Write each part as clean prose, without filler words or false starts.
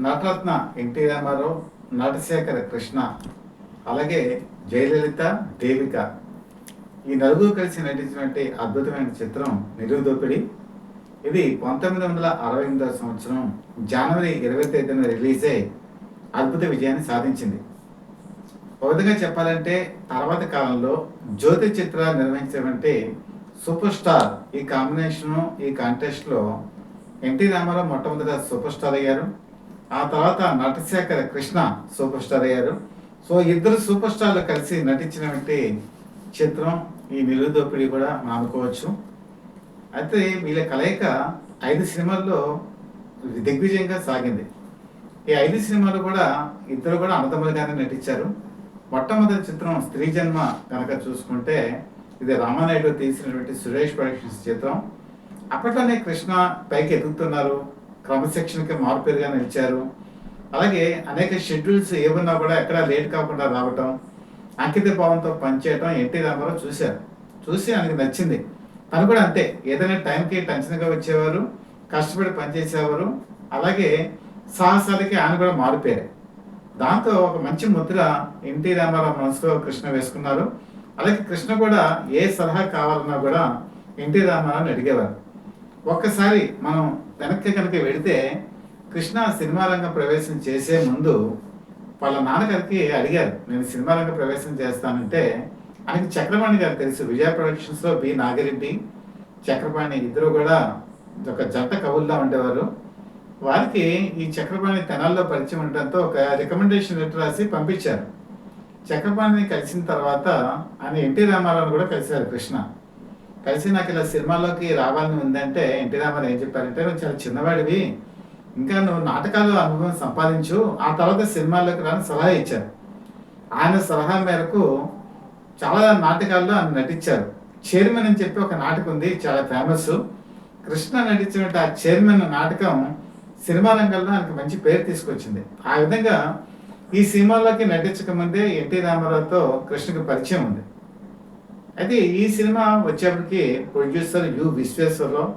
Nataratna NT Ramarao, Natasekhara Krishna, అలాగే జయలలిత, దేవిక ఈ నలుగురు కలిసి నటించినటువంటి అద్భుతమైన చిత్రం నిలువు దోపిడి. ఇది 1968 సంవత్సరం జనవరి 20 తేదీన రిలీజ్ అయి అద్భుత విజయాన్ని సాధించింది. ఒక విధంగా చెప్పాలంటే తర్వాత కాలంలో జ్యోతి చిత్ర నిర్వహించినటువంటి సూపర్ స్టార్ ఈ కాంబినేషను ఈ కాంటెస్ట్లో ఎన్టీ రామారావు మొట్టమొదట సూపర్ స్టార్ అయ్యారు. ఆ తర్వాత నటశేఖర కృష్ణ సూపర్ స్టార్ అయ్యారు. సో ఇద్దరు సూపర్ స్టార్లు కలిసి నటించినటువంటి చిత్రం ఈ నిలువు దోపిడీ కూడా మనం అనుకోవచ్చు. అయితే వీళ్ళ కలయిక 5 సినిమాల్లో దిగ్విజయంగా సాగింది. ఈ 5 సినిమాలు కూడా ఇద్దరు కూడా అన్నదమ్ములుగానే నటించారు. మొట్టమొదటి చిత్రం స్త్రీ జన్మ కనుక చూసుకుంటే ఇది రామానాయుడు తీసినటువంటి సురేష్ ప్రొడక్షన్స్ చిత్రం. అప్పట్లోనే కృష్ణ పైకి ఎదుగుతున్నారు, క్రమశిక్షణకి మార్పేరుగా నిలిచారు. అలాగే అనేక షెడ్యూల్స్ ఏమన్నా కూడా ఎక్కడా లేట్ కాకుండా రావటం, అంకిత భావంతో పనిచేయటం ఎన్టీ రామారావు చూసి ఆయనకి నచ్చింది. తను కూడా అంతే, ఏదైనా టైంకి టెన్షన్గా వచ్చేవారు, కష్టపడి పనిచేసేవారు. అలాగే సాహసాలకి ఆయన కూడా మారిపోయారు. దాంతో ఒక మంచి ముద్ర ఎన్టీ రామారావు మనసులో కృష్ణ వేసుకున్నారు. అలాగే కృష్ణ కూడా ఏ సలహా కావాలన్నా కూడా ఎన్టీ రామారావుని అడిగేవారు. ఒక్కసారి మనం వెనక్కి కనుక వెళితే కృష్ణ సినిమా రంగ ప్రవేశం చేసే ముందు వాళ్ళ నాన్నగారికి అడిగారు, నేను సినిమా రంగ ప్రవేశం చేస్తానంటే ఆయనకి చక్రపాణి గారు తెలుసు. విజయ ప్రొడక్షన్స్లో బి నాగిరెడ్డి, చక్రపాణి ఇద్దరు కూడా ఒక జంట కవుల్లా ఉండేవారు. వారికి ఈ చక్రపాణి తెనాల్లో పరిచయం ఉండటంతో ఒక రికమెండేషన్ లెటర్ రాసి పంపించారు. చక్రపాణిని కలిసిన తర్వాత ఆయన ఎన్టీ రామారావుని కూడా కలిశారు కృష్ణ. కలిసి నాకు ఇలా సినిమాలోకి రావాలని ఉందంటే ఎన్టీ రామారావు ఏం చెప్పారంటే, నువ్వు చాలా చిన్నవాడివి, ఇంకా నువ్వు నాటకాలు అనుభవం సంపాదించు, ఆ తర్వాత సినిమాల్లోకి రాని సలహా ఇచ్చారు. ఆయన సలహా మేరకు చాలా నాటకాల్లో ఆయన నటించారు. చైర్మన్ అని చెప్పి ఒక నాటకం ఉంది, చాలా ఫేమస్. కృష్ణ నటించినట్టు ఆ చైర్మన్ నాటకం సినిమా రంగంలో ఆయనకు మంచి పేరు తీసుకొచ్చింది. ఆ విధంగా ఈ సినిమాల్లోకి నటించకముందే ఎన్టీ రామారావుతో కృష్ణకి పరిచయం ఉంది. అయితే ఈ సినిమా వచ్చేప్పటికి ప్రొడ్యూసర్ యు విశ్వేశ్వరరావు,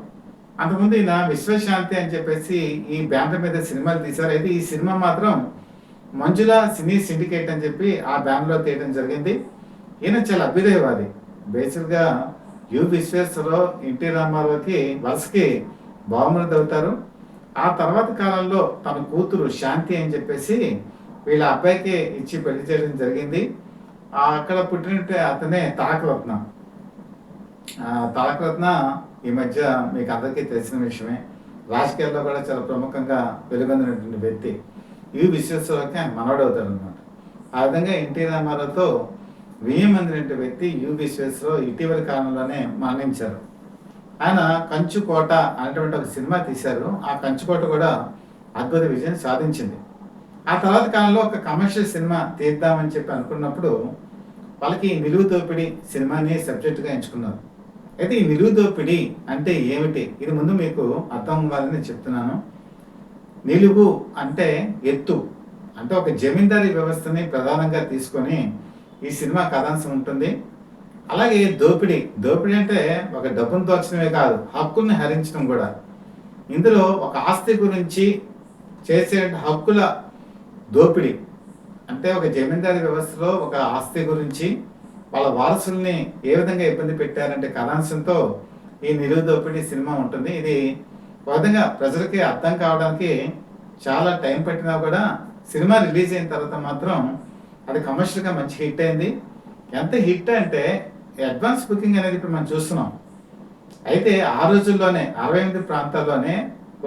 అంతకుముందు ఈయన విశ్వశాంతి అని చెప్పేసి ఈ బ్యానర్ మీద సినిమాలు తీశారు. అయితే ఈ సినిమా మాత్రం మంజుల సినీ సిండికేట్ అని చెప్పి ఆ బ్యానర్లో తీయడం జరిగింది. ఈయన చాలా అభ్యుదయవాది. బేసిక్గా యు విశ్వేశ్వరరావు ఎన్టీ రామారావుకి వరుసకి బావమరుది అవుతారు. ఆ తర్వాత కాలంలో తన కూతురు శాంతి అని చెప్పేసి వీళ్ళ అబ్బాయికి ఇచ్చి పెళ్లి చేయడం జరిగింది. అక్కడ పుట్టినట్టే అతనే తారకరత్న. తారకరత్న ఈ మధ్య మీకు అందరికీ తెలిసిన విషయమే, రాజకీయాల్లో కూడా చాలా ప్రముఖంగా వెలుగొందినటువంటి వ్యక్తి. యు విశ్వేశ్వరరావుకి ఆయన మనవడవుతాడు అనమాట. ఆ విధంగా ఎన్టీ రామారావుతో వియ్యమందినటువంటి వ్యక్తి యు విశ్వేశ్వరరావు ఇటీవలి కాలంలోనే మరణించారు. ఆయన కంచుకోట అనేటువంటి ఒక సినిమా తీశారు. ఆ కంచుకోట కూడా అద్భుత విజయం సాధించింది. ఆ తర్వాత కాలంలో ఒక కమర్షియల్ సినిమా తీద్దామని చెప్పి అనుకున్నప్పుడు వాళ్ళకి నిలువు దోపిడి సినిమాని సబ్జెక్టుగా ఎంచుకున్నారు. అయితే ఈ నిలువు దోపిడి అంటే ఏమిటి, ఇది ముందు మీకు అర్థం అవ్వాలని చెప్తున్నాను. నిలువు అంటే ఎత్తు, అంటే ఒక జమీందారీ వ్యవస్థని ప్రధానంగా తీసుకొని ఈ సినిమా కథాంశం ఉంటుంది. అలాగే దోపిడి అంటే ఒక డబ్బును దోచడమే కాదు, హక్కుల్ని హరించడం కూడా. ఇందులో ఒక ఆస్తి గురించి చేసే హక్కుల దోపిడి, అంటే ఒక జమీందారీ వ్యవస్థలో ఒక ఆస్తి గురించి వాళ్ళ వారసుల్ని ఏ విధంగా ఇబ్బంది పెట్టారంటే కథాంశంతో ఈ నిలువు దోపిడి సినిమా ఉంటుంది. ఇది ఒక విధంగా ప్రజలకి అర్థం కావడానికి చాలా టైం పట్టినా కూడా సినిమా రిలీజ్ అయిన తర్వాత మాత్రం అది కమర్షియల్గా మంచి హిట్ అయింది. ఎంత హిట్ అంటే అడ్వాన్స్ బుకింగ్ అనేది ఇప్పుడు మనం చూస్తున్నాం. అయితే ఆ రోజుల్లోనే 68 ప్రాంతాల్లోనే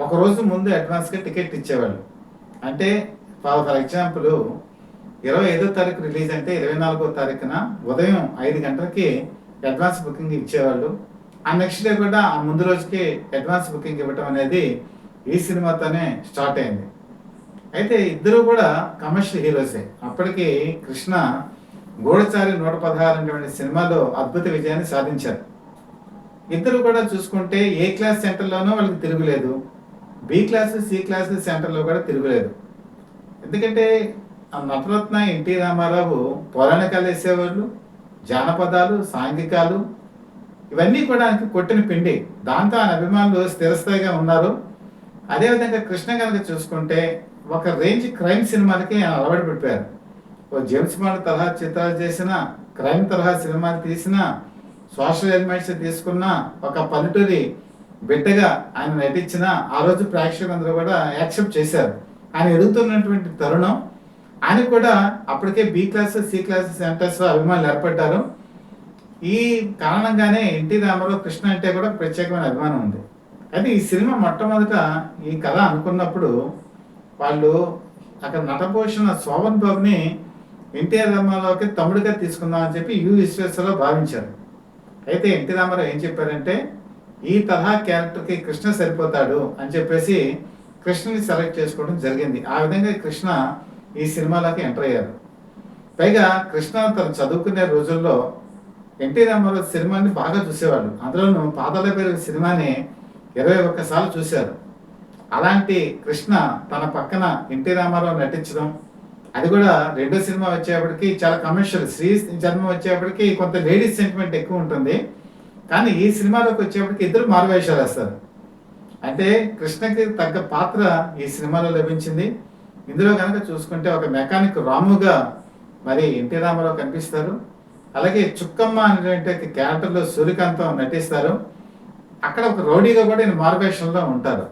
ఒక రోజు ముందు అడ్వాన్స్గా టికెట్ ఇచ్చేవాళ్ళు. అంటే ఫర్ ఎగ్జాంపుల్ 25వ తారీఖు రిలీజ్ అంటే 24వ తారీఖున ఉదయం 5 గంటలకి అడ్వాన్స్ బుకింగ్ ఇచ్చేవాళ్ళు. ఆ నెక్స్ట్ డే కూడా ఆ ముందు రోజుకి అడ్వాన్స్ బుకింగ్ ఇవ్వటం అనేది ఈ సినిమాతోనే స్టార్ట్ అయింది. అయితే ఇద్దరు కూడా కమర్షియల్ హీరోసే. అప్పటికి కృష్ణ గూఢచారి 116 అనేటువంటి సినిమాలో అద్భుత విజయాన్ని సాధించారు. ఇద్దరు కూడా చూసుకుంటే ఏ క్లాస్ సెంటర్లోనూ వాళ్ళకి తిరుగులేదు, బి క్లాస్ సి క్లాస్ సెంటర్లో కూడా తిరుగులేదు. ఎందుకంటే ఆ నటరత్న ఎన్టీ రామారావు పౌరాణికాలు వేసేవాళ్ళు, జానపదాలు, సాంఘికాలు ఇవన్నీ కూడా ఆయనకి కొట్టిన పిండి. దాంతో ఆయన అభిమానులు స్థిరస్థాయిగా ఉన్నారు. అదేవిధంగా కృష్ణ కనుక చూసుకుంటే ఒక రేంజ్ క్రైమ్ సినిమాలకి ఆయన అలవాటు పడిపోయారు. ఓ జేమ్స్ బాండ్ తరహా చిత్రాలు చేసిన, క్రైమ్ తరహా సినిమాలు తీసిన, సోషల్ ఎలిమెంట్స్ తీసుకున్న, ఒక పల్లెటూరి బిడ్డగా ఆయన నటించిన ఆ రోజు ప్రేక్షకులందరూ కూడా యాక్సెప్ట్ చేశారు. ఆయన ఎదుగుతున్నటువంటి తరుణం, ఆయన కూడా అప్పటికే B class C class centres అభిమానులు ఏర్పడ్డారు. ఈ కారణంగానే ఎన్టీ రామారావు కృష్ణ అంటే కూడా ప్రత్యేకమైన అభిమానం ఉంది. అయితే ఈ సినిమా మొట్టమొదట ఈ కథ అనుకున్నప్పుడు వాళ్ళు అక్కడ నటపోషణ శోభన్ బాబుని ఎన్టీఆర్ రామారావుకి తమ్ముడిగా తీసుకుందాం అని చెప్పి విశ్వేశ్వరరావు భావించారు. అయితే ఎన్టీ రామారావు ఏం చెప్పారంటే, ఈ తరహా క్యారెక్టర్కి కృష్ణ సరిపోతాడు అని చెప్పేసి కృష్ణని సెలెక్ట్ చేసుకోవడం జరిగింది. ఆ విధంగా కృష్ణ ఈ సినిమాలోకి ఎంటర్ అయ్యారు. పైగా కృష్ణ తను చదువుకునే రోజుల్లో ఎన్టీ రామారావు సినిమాని బాగా చూసేవాళ్ళు. అందులోనూ పాతాళ భైరవి సినిమాని 21 సార్లు చూశారు. అలాంటి కృష్ణ తన పక్కన ఎన్టీ రామారావు నటించడం, అది కూడా రెండో సినిమా వచ్చేప్పటికి చాలా కమర్షియల్, శ్రీ జన్మ వచ్చేప్పటికి కొంత లేడీస్ సెంటిమెంట్ ఎక్కువ ఉంటుంది. కానీ ఈ సినిమాలోకి వచ్చేప్పటికి ఇద్దరు మారువేషాలు వేస్తారు. అంటే కృష్ణకి తగ్గ పాత్ర ఈ సినిమాలో లభించింది. ఇందులో కనుక చూసుకుంటే ఒక మెకానిక్ రాముగా మరి ఎన్టీ రామారావు కనిపిస్తారు. అలాగే చుక్కమ్మ అనేటువంటి క్యారెక్టర్లో సూర్యకాంతం నటిస్తారు. అక్కడ ఒక రౌడీగా కూడా ఈయన మారువేషంలో ఉంటారు.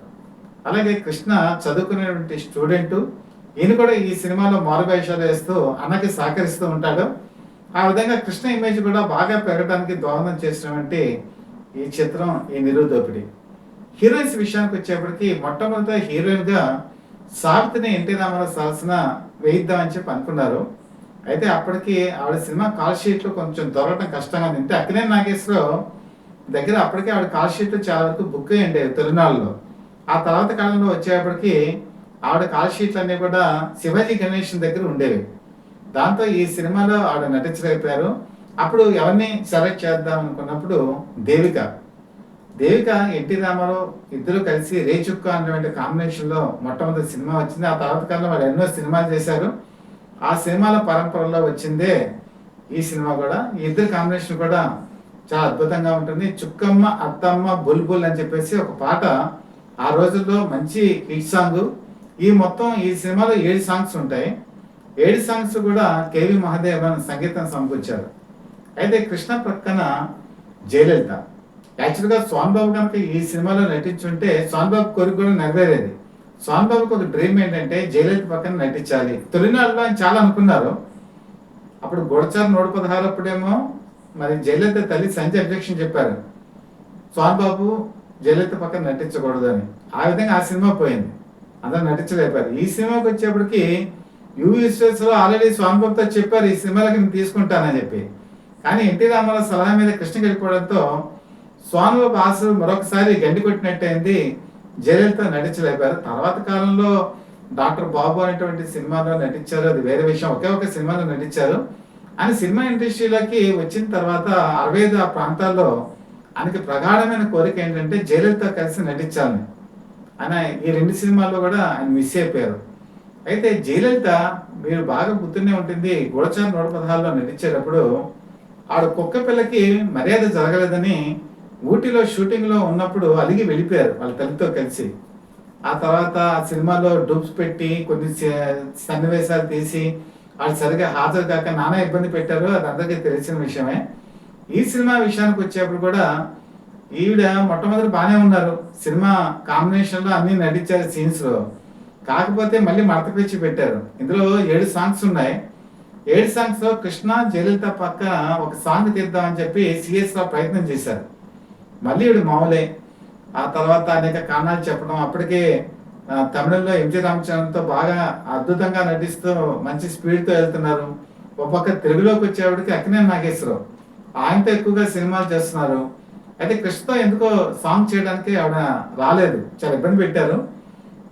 అలాగే కృష్ణ చదువుకునేటువంటి స్టూడెంటు, ఈయన కూడా ఈ సినిమాలో మారువేషాలు వేస్తూ అన్నకి సహకరిస్తూ ఉంటాడు. ఆ విధంగా కృష్ణ ఇమేజ్ కూడా బాగా పెరగడానికి దోహదం చేసినటువంటి ఈ చిత్రం ఈ నిరుదోపిడి. హీరోయిన్స్ విషయానికి వచ్చేప్పటికి మొట్టమొదట హీరోయిన్గా సావిత్రిని ఎన్టీ రామారావు సరసన వేయిద్దామని చెప్పి అనుకున్నారు. అయితే అప్పటికి ఆవిడ సినిమా కాల్ షీట్లు కొంచెం దొరకడం కష్టంగా ఉంది. అక్కినేని నాగేశ్వరరావు దగ్గర అప్పటికే ఆవిడ కాల్ షీట్లు చాలా వరకు బుక్ అయ్యి ఉండేవి తొలినాళ్ళలో. ఆ తర్వాత కాలంలో వచ్చేప్పటికి ఆవిడ కాల్ షీట్లు అన్నీ కూడా శివాజీ గణేషన్ దగ్గర ఉండేవి. దాంతో ఈ సినిమాలో ఆవిడ నటించలేకపోయారు. అప్పుడు ఎవరిని సెలెక్ట్ చేద్దాం అనుకున్నప్పుడు దేవిక ఎన్టీ రామారావు ఇద్దరు కలిసి రేచుక్క అనేటువంటి కాంబినేషన్లో మొట్టమొదటి సినిమా వచ్చింది. ఆ తర్వాత కాలంలో వాళ్ళు ఎన్నో సినిమాలు చేశారు. ఆ సినిమాల పరంపరలో వచ్చిందే ఈ సినిమా కూడా. ఈ ఇద్దరు కాంబినేషన్ కూడా చాలా అద్భుతంగా ఉంటుంది. చుక్కమ్మ అత్తమ్మ బుల్బుల్ అని చెప్పేసి ఒక పాట ఆ రోజుల్లో మంచి హిట్ సాంగ్. ఈ మొత్తం ఈ సినిమాలో 7 సాంగ్స్ ఉంటాయి. 7 సాంగ్స్ కూడా కేవి మహాదేవన్ సంగీతం సమకూర్చారు. అయితే కృష్ణ ప్రక్కన జయలలిత. యాక్చువల్గా సోన్ బాబు కనుక ఈ సినిమాలో నటించుంటే సోన్ బాబు కోరిక కూడా నెరవేరేది. సోన్ బాబుకి ఒక డ్రీమ్ ఏంటంటే జయలలిత పక్కన నటించాలి. తొలినాళ్ళలో ఆయన చాలా అనుకున్నారు. అప్పుడు గూఢచారి 116 అప్పుడేమో మరి జయలలిత తల్లి సంజయ్ అబ్జెక్షన్ చెప్పారు, సోన్ బాబు జయలలిత పక్కన నటించకూడదు అని. ఆ విధంగా ఆ సినిమా పోయింది, అందరూ నటించలేపారు. ఈ సినిమాకి వచ్చేప్పటికి విశ్వేశ్వరరావు ఆల్రెడీ సోన్ బాబుతో చెప్పారు ఈ సినిమాలకి నేను తీసుకుంటానని చెప్పి. కానీ ఎన్టీ రామారావు సలహా మీద కృష్ణకి వెళ్ళిపోవడంతో సోన్ బాబు ఆశలు మరొకసారి గండి కొట్టినట్టయింది. జయలలిత నటించలేపారు. తర్వాత కాలంలో డాక్టర్ బాబు అనేటువంటి సినిమాలో నటించారు, అది వేరే విషయం. ఒకే ఒక సినిమాలో నటించారు. ఆయన సినిమా ఇండస్ట్రీలోకి వచ్చిన తర్వాత 65 ఆ ప్రాంతాల్లో ఆయనకి ప్రగాఢమైన కోరిక ఏంటంటే జయలలిత కలిసి నటించాలని. ఆయన ఈ 2 సినిమాల్లో కూడా ఆయన మిస్ అయిపోయారు. అయితే జయలలిత మీరు బాగా గుర్తునే ఉంటుంది, గూఢచారి 116లో నటించేటప్పుడు ఆవిడ కుక్క పిల్లకి మర్యాద జరగలేదని ఊటీలో షూటింగ్లో ఉన్నప్పుడు అలిగి వెళ్ళిపోయారు వాళ్ళ తల్లితో కలిసి. ఆ తర్వాత ఆ సినిమాలో డూప్స్ పెట్టి కొన్ని సన్నివేశాలు తీసి వాళ్ళు సరిగా హాజరు కాక నానా ఇబ్బంది పెట్టారు, అది అందరికీ తెలిసిన విషయమే. ఈ సినిమా విషయానికి వచ్చేప్పుడు కూడా ఈవిడ మొట్టమొదటి బాగానే ఉన్నారు, సినిమా కాంబినేషన్లో అన్నీ నటించారు సీన్స్లో. కాకపోతే మళ్ళీ మడత పెంచి పెట్టారు. ఇందులో 7 సాంగ్స్ ఉన్నాయి. 7 సాంగ్స్లో కృష్ణ జయలలిత పక్క ఒక సాంగ్ తీద్దామని చెప్పి సిఎస్ రావు ప్రయత్నం చేశారు. మళ్ళీ ఈవిడ మామూలే. ఆ తర్వాత అనేక కారణాలు చెప్పడం, అప్పటికే తమిళంలో ఎంజి రామచంద్రన్తో బాగా అద్భుతంగా నటిస్తూ మంచి స్పీడ్తో వెళ్తున్నారు. ఒక పక్క తెలుగులోకి వచ్చేవాడికి అక్కినేని నాగేశ్వరరావు, ఆయనతో ఎక్కువగా సినిమాలు చేస్తున్నారు. అయితే కృష్ణతో ఎందుకో సాంగ్ చేయడానికి ఆవిడ రాలేదు, చాలా ఇబ్బంది పెట్టారు.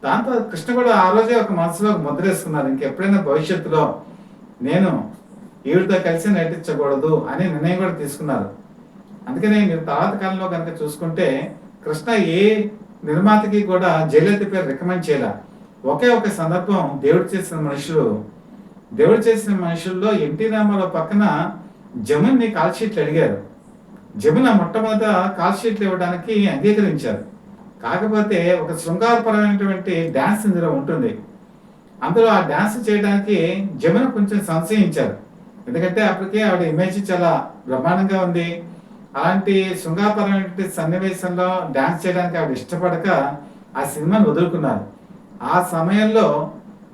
దాంతో కృష్ణ కూడా ఆ రోజే ఒక మనసులో ముద్ర వేసుకున్నారు, ఇంకెప్పుడైనా భవిష్యత్తులో నేను ఈవిడతో కలిసి నటించకూడదు అని నిర్ణయం కూడా తీసుకున్నారు. అందుకనే మీరు తర్వాత కాలంలో కనుక చూసుకుంటే కృష్ణ ఏ నిర్మాతకి కూడా జయలలిత పేరు రికమెండ్ చేయాల. ఒకే ఒక సందర్భం, దేవుడు చేసిన మనుషుల్లో ఎన్టీ రామారావు పక్కన జమున్ని కాల్ షీట్లు అడిగారు. జమున మొట్టమొదట కాల్ షీట్లు ఇవ్వడానికి అంగీకరించారు. కాకపోతే ఒక శృంగారపరమైనటువంటి డ్యాన్స్ ఇందులో ఉంటుంది. అందులో ఆ డాన్స్ చేయడానికి జమున కొంచెం సంశయించారు. ఎందుకంటే అప్పటికే ఆవిడ ఇమేజ్ చాలా బ్రహ్మాండంగా ఉంది. అలాంటి శృంగారపరమైనటువంటి సన్నివేశంలో డాన్స్ చేయడానికి ఆవిడ ఇష్టపడక ఆ సినిమాని వదులుకున్నారు. ఆ సమయంలో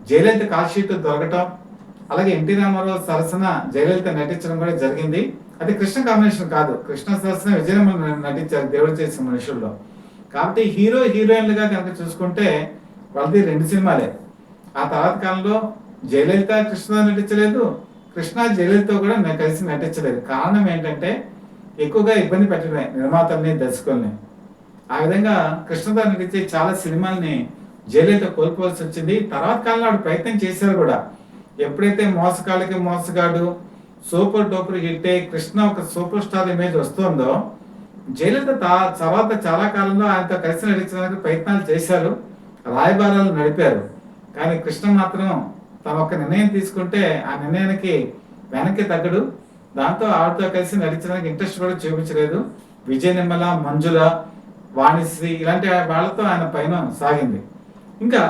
జయలలిత కాల్ షీట్ దొరకటం, అలాగే ఎన్టీ రామారావు సరసన జయలలిత నటించడం కూడా జరిగింది. అది కృష్ణ కాంబినేషన్ కాదు, కృష్ణ సరసన విజయనిర్మల నటించారు దేవుడు చేసిన మనుషుల్లో. కాబట్టి హీరో హీరోయిన్లుగా కనుక చూసుకుంటే వాళ్ళది 2 సినిమాలే. ఆ తర్వాత కాలంలో జయలలిత కృష్ణతో నటించలేదు, కృష్ణ జయలలిత కూడా కలిసి నటించలేదు. కారణం ఏంటంటే ఎక్కువగా ఇబ్బంది పెట్టడమే నిర్మాతల్ని, దర్శకుల్ని. ఆ విధంగా కృష్ణతో నటించే చాలా సినిమాల్ని జయలలిత కోల్పోవాల్సి వచ్చింది. తర్వాత కాలంలో ఆవిడ ప్రయత్నం చేశారు కూడా. ఎప్పుడైతే మోసగాళ్ళకి మోసగాడు సూపర్ డూపర్ హిట్ అయ్యి కృష్ణ ఒక సూపర్ స్టార్ ఇమేజ్ వస్తుందో, జయలలిత తర్వాత చాలా కాలంలో ఆయనతో కలిసి నటించడానికి ప్రయత్నాలు చేశారు, రాయబారాలు నడిపారు. కానీ కృష్ణ మాత్రం తన ఒక నిర్ణయం తీసుకుంటే ఆ నిర్ణయానికి వెనక్కి తగ్గడు. దాంతో ఆవిడతో కలిసి నటించడానికి ఇంట్రెస్ట్ కూడా చూపించలేదు. విజయ నిర్మల, మంజుల, వాణిశ్రీ ఇలాంటి వాళ్ళతో ఆయన పైన సాగింది. ఇంకా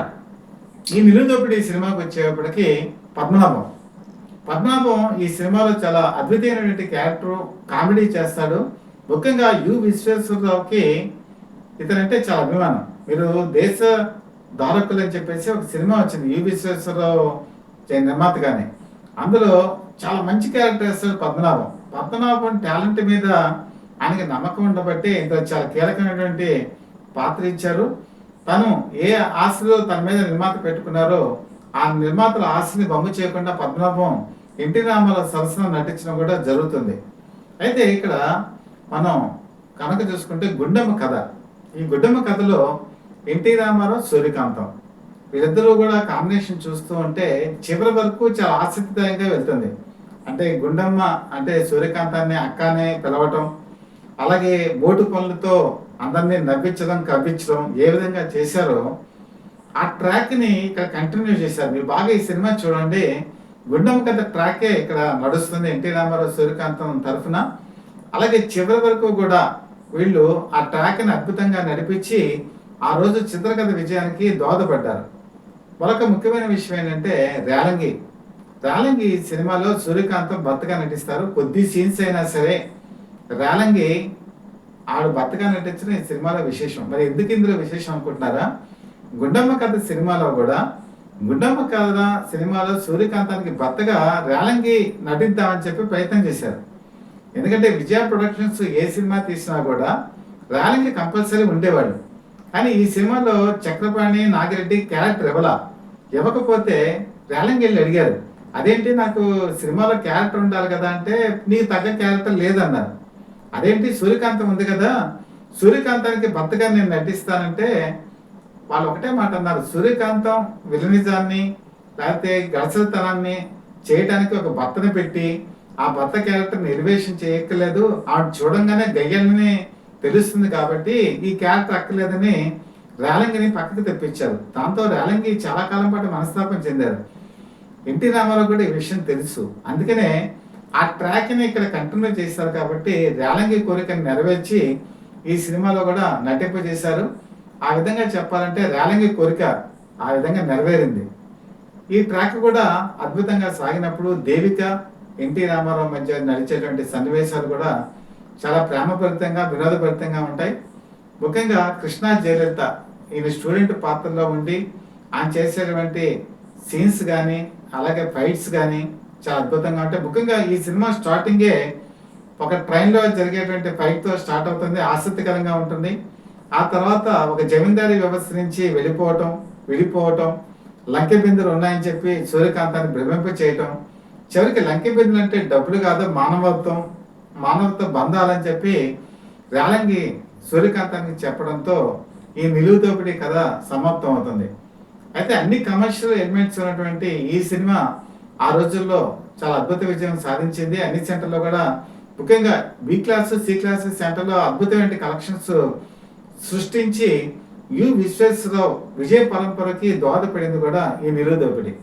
ఈ నిలుదోపిడి సినిమాకి వచ్చేటప్పటికి పద్మనాభం ఈ సినిమాలో చాలా అద్భుతమైనటువంటి క్యారెక్టర్, కామెడీ చేస్తాడు. ముఖ్యంగా యు విశ్వేశ్వరరావుకి ఇతనంటే చాలా అభిమానం. మీరు దేశ దారకులు అని చెప్పేసి ఒక సినిమా వచ్చింది యు విశ్వేశ్వరరావు నిర్మాతగానే. అందులో చాలా మంచి క్యారెక్టర్ వేస్తాడు పద్మనాభం టాలెంట్ మీద ఆయనకి నమ్మకం ఉండబట్టి ఇందులో చాలా కీలకమైనటువంటి పాత్ర ఇచ్చారు. తను ఏ ఆశలో తన మీద నిర్మాత పెట్టుకున్నారో ఆ నిర్మాతల ఆశని బొమ్మ చేయకుండా పద్మనాభం ఎన్టీ రామారావు సరసన నటించడం కూడా జరుగుతుంది. అయితే ఇక్కడ మనం కనుక చూసుకుంటే గుండమ్మ కథ, ఈ గుండమ్మ కథలో ఎన్టీ రామారావు, సూర్యకాంతం వీళ్ళిద్దరూ కూడా కాంబినేషన్ చూస్తూ ఉంటే చివరి వరకు చాలా ఆసక్తిదాయంగా వెళ్తుంది. అంటే గుండమ్మ అంటే సూర్యకాంతాన్ని అక్కనే పిలవటం, అలాగే బోటు పనులతో అందరినీ నవ్వించడం, కవ్వించడం ఏ విధంగా చేశారో ఆ ట్రాక్ని ఇక్కడ కంటిన్యూ చేశారు. మీరు బాగా ఈ సినిమా చూడండి, గుండమ్మ కథ ట్రాకే ఇక్కడ నడుస్తుంది ఎన్టీ రామారావు, సూర్యకాంతం తరఫున. అలాగే చివరి వరకు కూడా వీళ్ళు ఆ ట్రాక్ని అద్భుతంగా నడిపించి ఆ రోజు చిత్రకథ విజయానికి దోహదపడ్డారు. మరొక ముఖ్యమైన విషయం ఏంటంటే రేలంగి సినిమాలో సూర్యకాంతం భర్తగా నటిస్తారు. కొద్ది సీన్స్ అయినా సరే రేలంగి ఆవిడ భర్తగా నటించిన ఈ సినిమాలో విశేషం. మరి ఎందుకు ఇందులో విశేషం అనుకుంటున్నారా? గుండమ్మ కథ సినిమాలో సూర్యకాంతానికి భర్తగా రేలంగి నటిద్దామని చెప్పి ప్రయత్నం చేశారు. ఎందుకంటే విజయ ప్రొడక్షన్స్ ఏ సినిమా తీసినా కూడా రేలంగి కంపల్సరీ ఉండేవాడు. కానీ ఈ సినిమాలో చక్రపాణి, నాగిరెడ్డి క్యారెక్టర్ ఇవ్వకపోతే రేలంగి వెళ్ళి అడిగారు, అదేంటి నాకు సినిమాలో క్యారెక్టర్ ఉండాలి కదా అంటే నీకు తగ్గ క్యారెక్టర్ లేదన్నారు. అదేంటి సూర్యకాంతం ఉంది కదా, సూర్యకాంతానికి భర్తగా నేను నటిస్తానంటే వాళ్ళు ఒకటే మాట అన్నారు, సూర్యకాంతం విలనిజాన్ని లేకపోతే గడసతనాన్ని చేయడానికి ఒక భర్తని పెట్టి ఆ భర్త క్యారెక్టర్ నిర్వేషం చేయక్కర్లేదు, ఆవిడ చూడంగానే గయ్యాలని తెలుస్తుంది కాబట్టి ఈ క్యారెక్టర్ అక్కర్లేదని రేలంగిని పక్కకు తెప్పించారు. దాంతో రేలంగి చాలా కాలం పాటు మనస్తాపం చెందారు. ఎన్టీ రామారావు కూడా ఈ విషయం తెలుసు, అందుకనే ఆ ట్రాక్ని ఇక్కడ కంటిన్యూ చేశారు. కాబట్టి రేలంగి కోరికను నెరవేర్చి ఈ సినిమాలో కూడా నటింపజేశారు. ఆ విధంగా చెప్పాలంటే రేలంగి కోరిక ఆ విధంగా నెరవేరింది. ఈ ట్రాక్ కూడా అద్భుతంగా సాగినప్పుడు దేవిక, ఎన్టీ రామారావు మధ్య నడిచేటువంటి సన్నివేశాలు కూడా చాలా ప్రేమభరితంగా, వినోదభరితంగా ఉంటాయి. ముఖ్యంగా కృష్ణ, జయలలిత ఈయన స్టూడెంట్ పాత్రలో ఉండి ఆయన చేసేటువంటి సీన్స్ కానీ అలాగే ఫైట్స్ కానీ చాలా అద్భుతంగా ఉంటాయి. ముఖ్యంగా ఈ సినిమా స్టార్టింగే ఒక ట్రైన్లో జరిగేటువంటి ఫైట్తో స్టార్ట్ అవుతుంది, ఆసక్తికరంగా ఉంటుంది. ఆ తర్వాత ఒక జమీందారీ వ్యవస్థ నుంచి విడిపోవటం, లంకె బిందులు ఉన్నాయని చెప్పి సూర్యకాంతాన్ని భ్రమింప చేయటం, చివరికి లంకె బిందులు అంటే డబ్బులు కాదు మానవత్వ బంధాలని చెప్పి రేలంగి సూర్యకాంతానికి చెప్పడంతో ఈ నిలువు దోపిడీ కథ సమాప్తం అవుతుంది. అయితే అన్ని కమర్షియల్ ఎలిమెంట్స్ ఉన్నటువంటి ఈ సినిమా ఆ రోజుల్లో చాలా అద్భుత విజయం సాధించింది. అన్ని సెంటర్లో కూడా ముఖ్యంగా బి క్లాస్, సి క్లాస్ సెంటర్లో అద్భుతమైన కలెక్షన్స్ సృష్టించి యు విశ్వేశ్వరరావు విజయ పరంపరకి దోహదపడింది కూడా ఈ నిలువు దోపిడీ.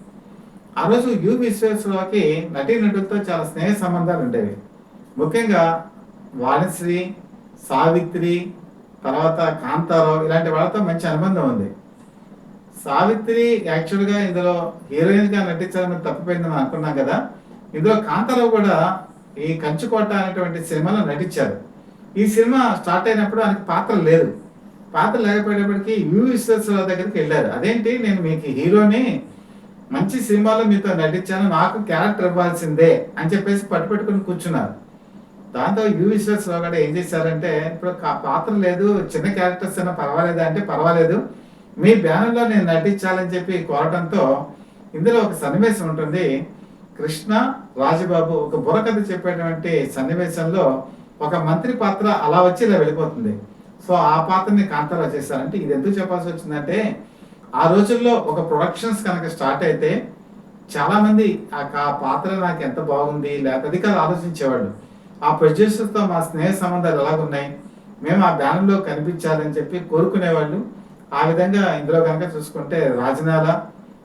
ఆ రోజు యు విశ్వేశ్వరరావుకి నటీనటులతో చాలా స్నేహ సంబంధాలు ఉండేవి. ముఖ్యంగా వాణిశ్రీ, సావిత్రి, తర్వాత కాంతారావు ఇలాంటి వాళ్ళతో మంచి అనుబంధం ఉంది. సావిత్రి యాక్చువల్గా ఇందులో హీరోయిన్ గా నటించాలని తప్పిపోయిందని అనుకున్నాం కదా. ఇందులో కాంతాలో కూడా ఈ కంచుకోట అనేటువంటి సినిమాలో నటించారు. ఈ సినిమా స్టార్ట్ అయినప్పుడు ఆయనకి పాత్ర లేదు. పాత్ర లేకపోయేటప్పటికి యు విశ్వేశ్వరరావు దగ్గరికి వెళ్ళారు. అదేంటి, నేను మీకు హీరోని, మంచి సినిమాలో మీతో నటించాను, నాకు క్యారెక్టర్ ఇవ్వాల్సిందే అని చెప్పేసి పట్టుపెట్టుకుని కూర్చున్నారు. దాంతో యు విశ్వేశ్వరరావు గారు ఏం చేశారంటే, ఇప్పుడు పాత్ర లేదు, చిన్న క్యారెక్టర్స్ అయినా పర్వాలేదా అంటే, పర్వాలేదు, మీ బ్యానర్లో నేను నటించాలని చెప్పి కోరటంతో ఇందులో ఒక సన్నివేశం ఉంటుంది. కృష్ణ రాజబాబు ఒక బుర్రకథ చెప్పేటువంటి సన్నివేశంలో ఒక మంత్రి పాత్ర అలా వచ్చి ఇలా వెళ్ళిపోతుంది. సో ఆ పాత్రని కాంతారా చేశారంటే, ఇది ఎందుకు చెప్పాల్సి వచ్చిందంటే, ఆ రోజుల్లో ఒక ప్రొడక్షన్స్ కనుక స్టార్ట్ అయితే చాలా మంది ఆ పాత్ర నాకు ఎంత బాగుంది లేకపోతే అది కాదు ఆలోచించేవాళ్ళు. ఆ ప్రొడ్యూసర్స్తో మా స్నేహ సంబంధాలు ఎలాగున్నాయి, మేము ఆ బ్యానర్లో కనిపించాలని చెప్పి కోరుకునేవాళ్ళు. ఆ విధంగా ఇందులో కనుక చూసుకుంటే రాజనాల,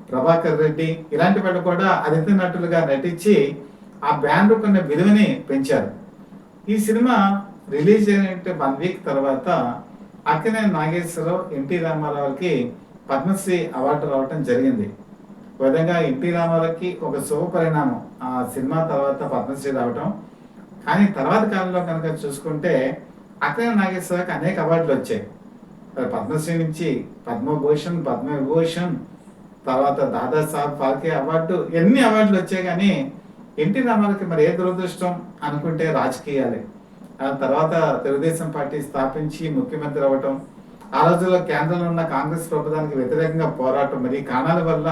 ప్రభాకర్ రెడ్డి ఇలాంటి వాళ్ళు కూడా అతిథి నటులుగా నటించి ఆ బ్యానర్ కొన్న విలువని పెంచారు. ఈ సినిమా రిలీజ్ అయిన 1 వీక్ తర్వాత అక్కినేని నాగేశ్వరరావు, ఎన్టీ రామారావుకి పద్మశ్రీ అవార్డు రావటం జరిగింది. ఒక విధంగా ఎన్టీ రామారావుకి ఒక శుభ పరిణామం ఆ సినిమా తర్వాత పద్మశ్రీ రావటం. కానీ తర్వాత కాలంలో కనుక చూసుకుంటే అక్కినేని నాగేశ్వరరావుకి అనేక అవార్డులు వచ్చాయి. పద్మశ్రీ నుంచి పద్మభూషణ్, పద్మవిభూషణ్, తర్వాత దాదాసాహెబ్ ఫాల్కే అవార్డు, ఎన్ని అవార్డులు వచ్చాయి. కానీ ఎన్టీ రామారావుకి మరి ఏ దురదృష్టం అనుకుంటే రాజకీయాలే. ఆ తర్వాత తెలుగుదేశం పార్టీ స్థాపించి ముఖ్యమంత్రి అవ్వటం, ఆ రోజుల్లో కేంద్రంలో ఉన్న కాంగ్రెస్ ప్రభుత్వానికి వ్యతిరేకంగా పోరాటం, మరి కారణాల వల్ల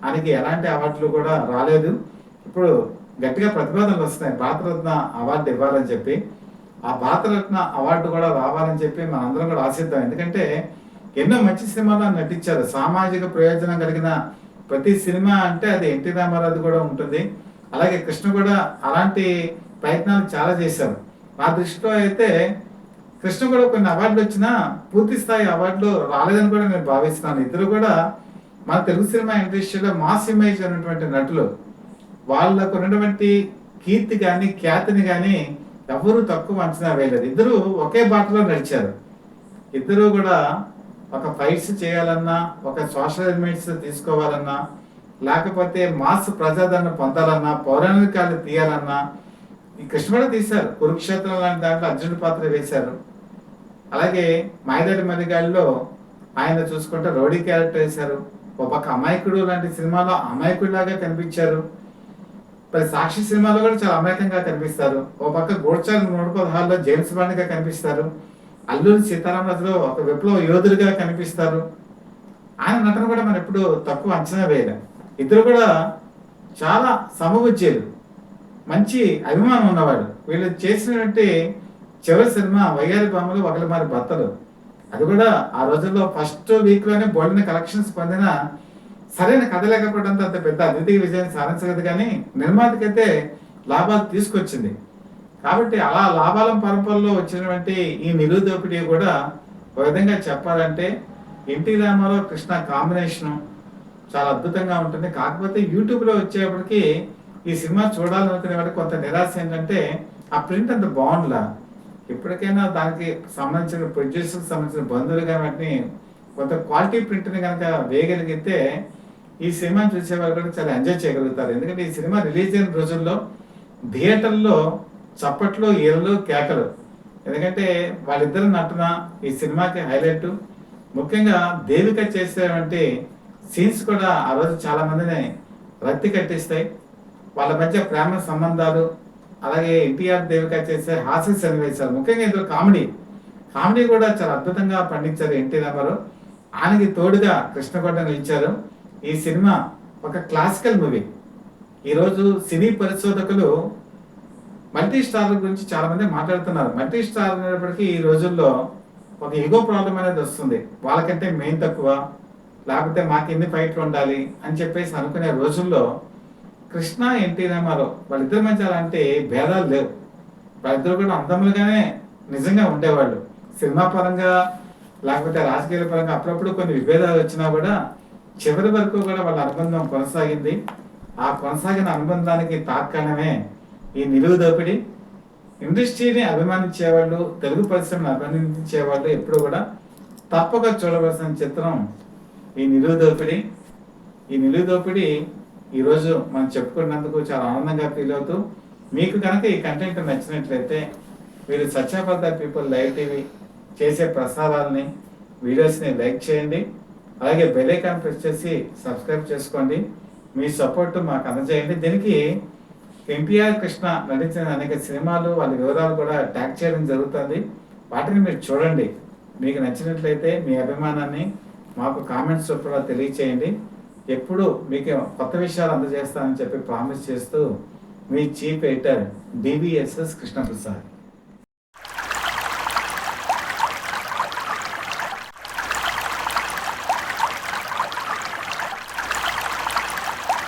ఆయనకి ఎలాంటి అవార్డులు కూడా రాలేదు. ఇప్పుడు గట్టిగా ప్రతిపాదనలు వస్తున్నాయి భారతరత్న అవార్డు ఇవ్వాలని చెప్పి. ఆ భారతరత్న అవార్డు కూడా రావాలని చెప్పి మనందరం కూడా ఆశిద్దాం. ఎందుకంటే ఎన్నో మంచి సినిమాలు నటించారు. సామాజిక ప్రయోజనం కలిగిన ప్రతి సినిమా అంటే అది ఎన్టీ రామారావు కూడా ఉంటుంది. అలాగే కృష్ణ కూడా అలాంటి ప్రయత్నాలు చాలా చేశారు. నా దృష్టిలో అయితే కృష్ణ కూడా కొన్ని అవార్డులు వచ్చినా పూర్తి స్థాయి అవార్డులు రాలేదని కూడా నేను భావిస్తున్నాను. ఇద్దరు కూడా మన తెలుగు సినిమా ఇండస్ట్రీలో మాస్ ఇమేజ్ అనేటువంటి నటులు. వాళ్ళకు ఉన్నటువంటి కీర్తి కానీ ఖ్యాతిని కానీ ఎవరు తక్కువ అంచనా వేయలేదు. ఇద్దరు ఒకే బాటలో నడిచారు. ఇద్దరు కూడా ఒక ఫైట్స్ చేయాలన్నా, ఒక సోషల్ ఎలిమెంట్స్ తీసుకోవాలన్నా, లేకపోతే మాస్ ప్రజాదరణ పొందాలన్నా, పౌరాణికాలు తీయాలన్నా ఈ కృష్ణ కూడా తీశారు. కురుక్షేత్రం లాంటి దాంట్లో అర్జునుడి పాత్ర వేశారు. అలాగే మాయదాడి మరిగాడిలో ఆయన చూసుకుంటే రౌడీ క్యారెక్టర్ వేశారు. ఒక పక్క అమాయకుడు లాంటి సినిమాలో అమాయకుడిలాగా కనిపించారు. మరి సాక్షి సినిమాలో కూడా చాలా అమాయకంగా కనిపిస్తారు. ఒక పక్క గోడ్చాల్ 116లో జేమ్స్ బాండ్ గా కనిపిస్తారు. అల్లూరి సీతారామరాజులో ఒక విప్లవ యోధుడిగా కనిపిస్తారు. ఆయన నటన కూడా మనం ఎప్పుడు తక్కువ అంచనా వేయలేం. ఇద్దరు కూడా చాలా సమబుజ్జీలు, మంచి అభిమానం ఉన్నవాడు. వీళ్ళు చేసినటువంటి చివరి సినిమా వయ్యారి బామ్మలు ఒకలిమారి భర్తలు, అది కూడా ఆ రోజుల్లో ఫస్ట్ వీక్ లోనే బోల్డెన్ కలెక్షన్స్ పొందిన, సరైన కథ లేకపోవడంతో అంత పెద్ద అతిథి విజయం సాధించలేదు. కానీ నిర్మాతకైతే లాభాలు తీసుకొచ్చింది. కాబట్టి అలా లాభాల పరంపరలో వచ్చినటువంటి ఈ నిలువు దోపిడీ కూడా ఒక విధంగా చెప్పాలంటే ఎన్టీ రామారావు కృష్ణ కాంబినేషను చాలా అద్భుతంగా ఉంటుంది. కాకపోతే యూట్యూబ్లో వచ్చేప్పటికి ఈ సినిమా చూడాలనుకునే వాడికి కొంత నిరాశ ఏంటంటే ఆ ప్రింట్ అంత బాగుండలా. ఎప్పటికైనా దానికి సంబంధించిన ప్రొడ్యూసర్కి సంబంధించిన బంధువులు కానీ వాటిని కొంత క్వాలిటీ ప్రింట్ని కనుక వేయగలిగితే ఈ సినిమాని చూసేవారు కూడా చాలా ఎంజాయ్ చేయగలుగుతారు. ఎందుకంటే ఈ సినిమా రిలీజ్ అయిన రోజుల్లో థియేటర్లో చప్పట్లు, ఈలలు, కేకలు. ఎందుకంటే వాళ్ళిద్దరు నటన ఈ సినిమాకి హైలైట్. ముఖ్యంగా దేవిక చేసేటువంటి సీన్స్ కూడా ఆ రోజు చాలా మందిని రక్తి కట్టిస్తాయి. వాళ్ళ మధ్య ప్రేమ సంబంధాలు, అలాగే ఎన్టీఆర్ దేవిక చేసే హాస్య సన్నివేశాలు, ముఖ్యంగా ఇందులో కామెడీ కూడా చాలా అద్భుతంగా పండించారు ఎన్టీ రామారావు. ఆయనకి తోడుగా కృష్ణ కూడా నిలిచారు. ఈ సినిమా ఒక క్లాసికల్ మూవీ. ఈరోజు సినీ పరిశోధకులు మల్టీ స్టార్ గురించి చాలా మంది మాట్లాడుతున్నారు. మల్టీ స్టార్ అనేటప్పటికీ ఈ రోజుల్లో ఒక ఈగో ప్రాబ్లం అనేది వస్తుంది. వాళ్ళకంటే మెయిన్ తక్కువ, లేకపోతే మాకు ఎన్ని ఫైట్లు ఉండాలి అని చెప్పేసి అనుకునే రోజుల్లో కృష్ణ, ఎన్టీ రామారావు వాళ్ళిద్దరి మధ్య అలాంటి భేదాలు లేవు. వాళ్ళిద్దరు కూడా అందములుగానే నిజంగా ఉండేవాళ్ళు. సినిమా పరంగా లేకపోతే రాజకీయాల పరంగా అప్పుడప్పుడు కొన్ని విభేదాలు వచ్చినా కూడా చివరి వరకు కూడా వాళ్ళ అనుబంధం కొనసాగింది. ఆ కొనసాగిన అనుబంధానికి తాత్కాలమే ఈ నిలువు దోపిడీ. ఇండస్ట్రీని అభిమానించేవాళ్ళు, తెలుగు పరిశ్రమను అభిమానించేవాళ్ళు ఎప్పుడు కూడా తప్పక చూడవలసిన చిత్రం ఈ నిలువు దోపిడీ ఈరోజు మనం చెప్పుకున్నందుకు చాలా ఆనందంగా ఫీల్ అవుతూ, మీకు కనుక ఈ కంటెంట్ నచ్చినట్లయితే మీరు సత్యపద్ద పీపుల్ లైవ్ టీవీ చేసే ప్రసారాలని వీడియోస్ని లైక్ చేయండి. అలాగే బెల్ ఐకాన్ ప్రెస్ చేసి సబ్స్క్రైబ్ చేసుకోండి. మీ సపోర్ట్ మాకు అందజేయండి. దీనికి ఎన్టీఆర్ కృష్ణ నటించిన అనేక సినిమాలు వాళ్ళ వివరాలు కూడా ట్యాగ్ చేయడం జరుగుతుంది. వాటిని మీరు చూడండి. మీకు నచ్చినట్లయితే మీ అభిమానాన్ని మాకు కామెంట్స్ రూపంలో తెలియచేయండి. ఎప్పుడు మీకు కొత్త విషయాలు అందజేస్తానని చెప్పి ప్రామిస్ చేస్తూ మీ చీఫ్ ఎడిటర్ డివిఎస్ఎస్ కృష్ణప్రసాద్.